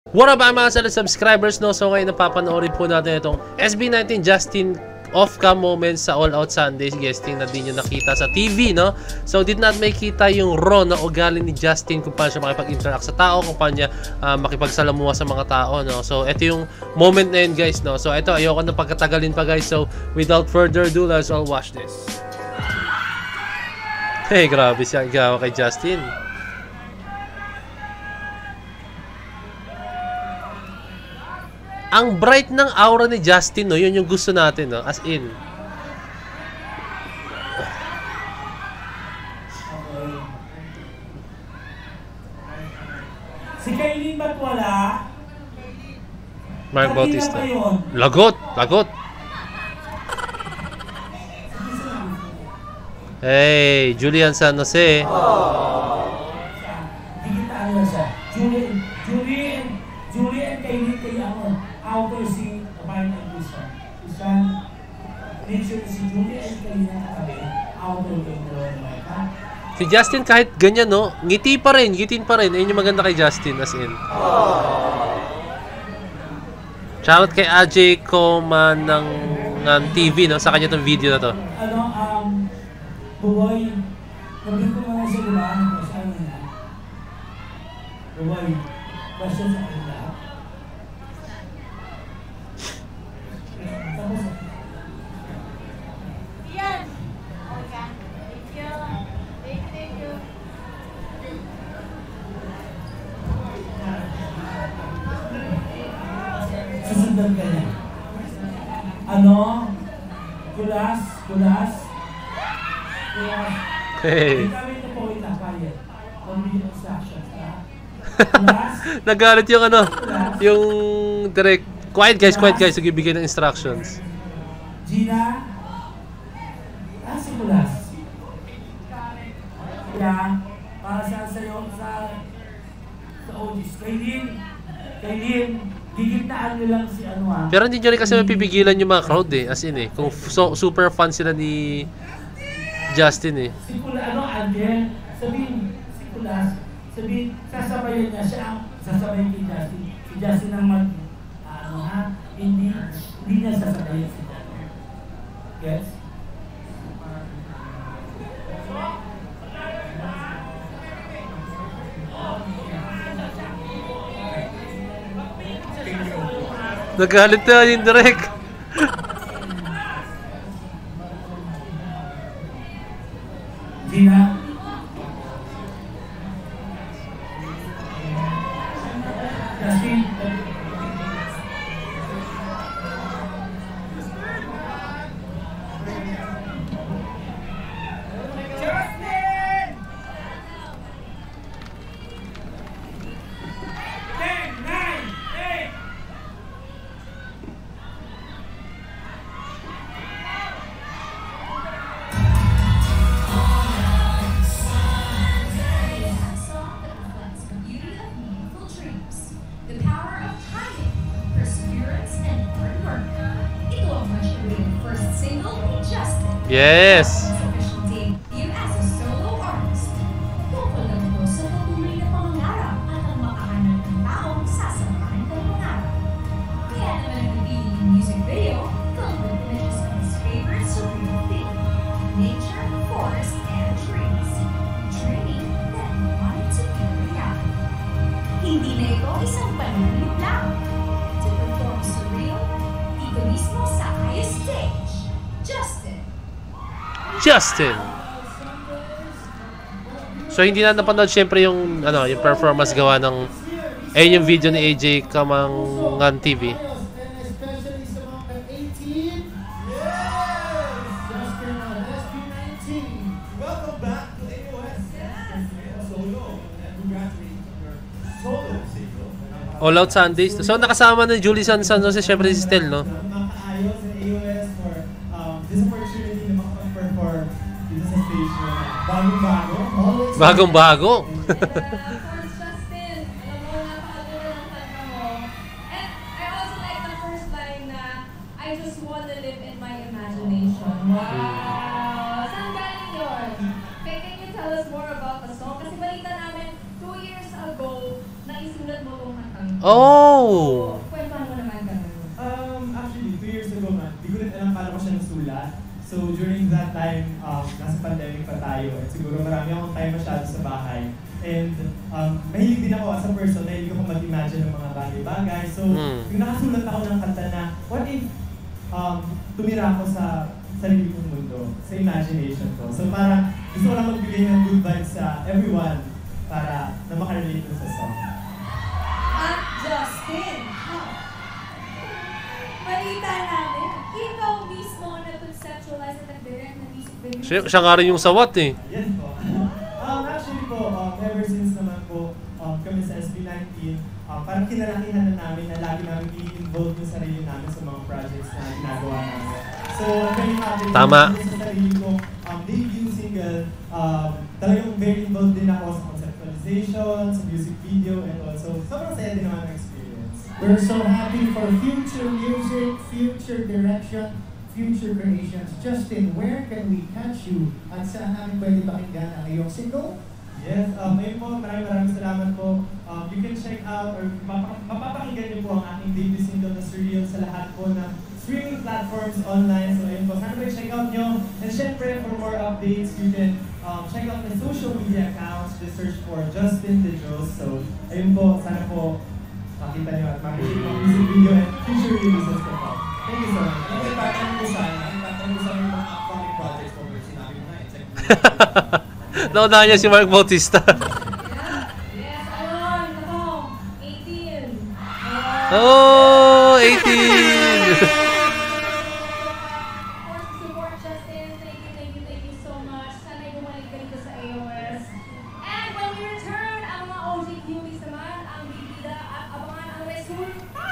What up mga subscribers, no? So ngayon napapanoorin po natin itong SB19 Justin off-cam moments sa All Out Sundays guesting na din yung nakita sa TV, no? So did not makita yung raw na ugali ni Justin kung paano siya makipag-interact sa tao, kung paano niya makipagsalamuha sa mga tao, no? So ito yung moment na yun guys, no? So ito, ayoko na pagkatagalin pa guys. So without further ado, let's all watch this. Hey, grabe siya gawa kay Justin. Ang bright ng aura ni Justin, no? Yun yung gusto natin, no? As in. Si Kailin ba't wala? Mark Bautista. Lagot! Lagot! Hey, Julian San Jose. Digitaan na siya. Julian Kailin kaya ako. Outer si Kabayan ng Isa. Isa, nature si Julian Kailin na katabi. Outer kay Kailin. Si Justin kahit ganyan, no? Ngiti pa rin, ngitin pa rin. Ayun yung maganda kay Justin, as in. Shoutout kay AJ Coman ng TV, no? Sa kanya itong video na to. Buboy, sabi ko mga siya diba? Saan na? Buboy, question sa kanila. Tapos, yan! Okay. Thank you. Thank you. Susundan ka niya. Kulas. Hey. Kami ito po itakayat. Pag-video instructions, ha? Nagalit yung yung direct. Quiet guys, nagbibigay ng instructions. Gina, si Kulas. Kaya, para sa'yo, sa audience. Kailin, gigitnaan nyo lang si Pero hindi nyo rin kasi mapipigilan yung mga crowd eh. As in eh. Kung super fan sila ni Justin eh. Si Kulas, Angel, sabihin, si Kulas, sabihin, sasabayan niya siya, sasabayan kay Justin. Si Justin ang hindi niya sasabayan si Justin. Yes? Nagalit na yung direct. Gina. Justin. Yes! Hindi na ito isang panunod lang. To perform surreal, egoismo sa highest stage. Justin. So hindi na napanood syempre yung yung performance gawa ng yung video ni AJ Kamangan TV. All Out Sundays. So nakasama na Julie San Jose syempre si Stel, no? Bagong-bago. Justin, alam mo, napakaganda ng kanta mo. And I also like the first line na, I just wanna live in my imagination. Wow! Saan galing yun? Can you tell us more about the song? Kasi balita namin, 2 years ago, naisulat mo itong kantang Oh! Kwentuhan mo naman kami. Actually, 2 years ago man, di ko rin alam paano ko siya nasulat. So during that time, nasa pandemic pa tayo. At siguro marami akong time masyado sa bahay. And mahilig din ako as a person, mahilig ako mag-imagine ng mga bagay-bagay. So yung nakasulat ako ng kanta na, what if tumira ako sa sarili kong mundo, sa imagination ko. So parang gusto ko lang magbigay ng good vibes sa everyone para na makarelate dun sa song. At Justin, balita namin, ikaw mismo ang nag-conceptualize at nag-direct ng music video. Siya nga rin yung sawat eh. Yes po. Actually po, ever since naman po kami sa SB19, parang kinalakihan na namin na lagi namin i-involve yung sarili namin sa mga projects na ginagawa namin. So, I'm very happy Tama. sa sarili ko, debut single, talagang very involved din ako sa conceptualization, sa music video, and also sobrang saya din naman ang experience. We're so happy for future music, future direction, future creations. Justin, where can we catch you? At saan namin pwede pakinggan ang iyong single? Yes, ngayon po, maraming salamat po. You can check out or mapapakinggan niyo po ang aking debut single na Surreal sa lahat po ng streaming platforms online. So ayun po, sana check out nyo. And syempre, for more updates, you can check out my social media accounts. Just search for Justin De Jos. So ayun po, sana po makita nyo at makikita yung music video and future releases ko po. Thank you so much. Itatanong ko sana yung mga upcoming projects ko pero sinabi mo na check Naunahan niya si Mark Bautista. Yes, ayun, ako, 18. Oh, 18! Support Justin, thank you so much. Sana'y bumalik ka dito sa AOS. And when we return, ang mga OG cuties naman, ang bibida at abangan ang resulta.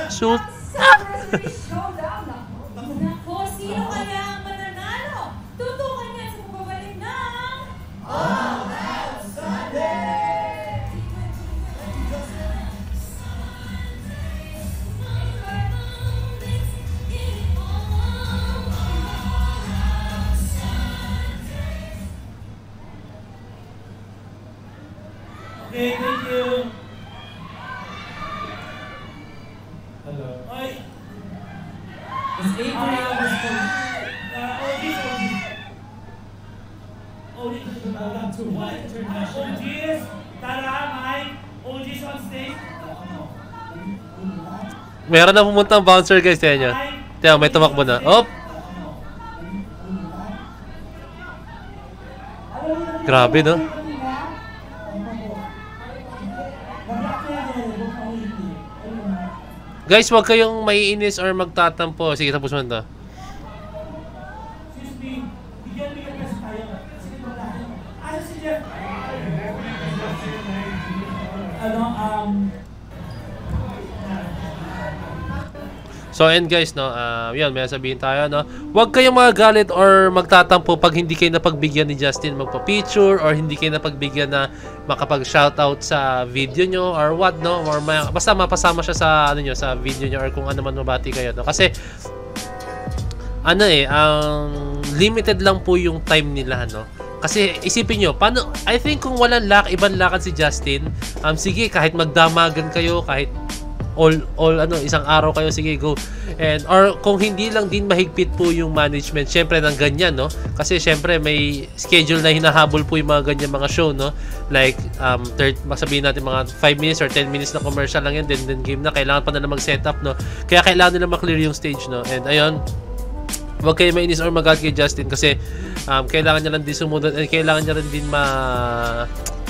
Shoot! Anniversary showdown. Nako, sino kaya ang mananalo? Tutukan niya sa pagbabalik ng All Out Sunday! Okay, thank you. Hello. Oy, Is Adrian OGs, tara, Mike. OGs on stage. Meron na pumuntang bouncer guys, tiyan nyo. Tiyan, may tumakbo na. Op! Grabe no? Guys, wag kayong maiinis or magtatampo. Sige, tapos mo na. Excuse me, bigyan mo yung best tayo. Sige, magdaan. Ano si Jeff? So, and guys, no, yun, may sabihin tayo, no. Huwag kayong magagalit or magtatampo pag hindi kayo napagbigyan ni Justin magpa-picture or hindi kayo napagbigyan na makapag-shoutout sa video nyo or what, no, or basta mapasama siya sa, ano nyo, sa video nyo or kung ano man mabati kayo, no. Kasi, ano ang limited lang po yung time nila, no. Kasi isipin nyo, paano, I think kung walang ibang lakad si Justin, sige, kahit magdamagan kayo, kahit isang araw kayo, sige, go. And or kung hindi lang din mahigpit po yung management, syempre ng ganyan, no? Kasi syempre may schedule na hinahabol po yung mga ganyan mga show, no? Like sabihin natin mga 5 minutes or 10 minutes na commercial lang yan, then game na, kailangan pa nila mag-set up, no? Kaya kailangan nila ma-clear yung stage, no? And ayun, huwag kayo mainis or mag-out kay Justin kasi kailangan niya lang din sumunod and kailangan niya rin din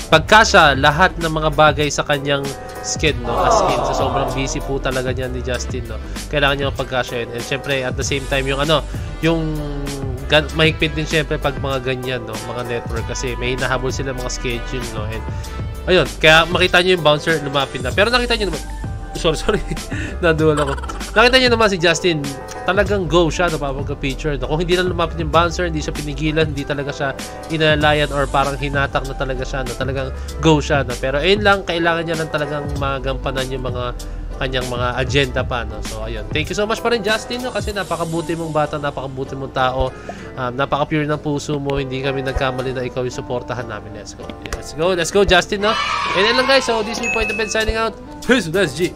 pagkasya lahat ng mga bagay sa kanyang sked, no? As in, so sobrang busy po talaga niya ni Justin, no? Kailangan niya pagkasya yun. And syempre, at the same time, yung mahigpit din syempre pag mga ganyan, no? Mga network kasi may hinahabol sila mga schedule, no? And ayun, kaya makita niyo yung bouncer lumapit na. Pero nakita niyo naman, sorry, naduwal ako. Nakita niyo naman si Justin, talagang go siya, no, papagka-picture. No? Kung hindi lang lumapit yung bouncer, hindi siya pinigilan, hindi talaga siya inalayan or parang hinatak na talaga siya, no? Talagang go siya, no? Pero ayun lang, kailangan niya lang talagang magampanan yung mga kanyang mga agenda pa, no? So ayun, thank you so much pa rin Justin, no? Kasi napakabuti mong bata, napakabuti mong tao, napaka-pure ng puso mo, hindi kami nagkamali na ikaw yung suportahan namin. Let's go Justin, no? And then lang guys, so this is Point of Ben signing out. Peace, let's G.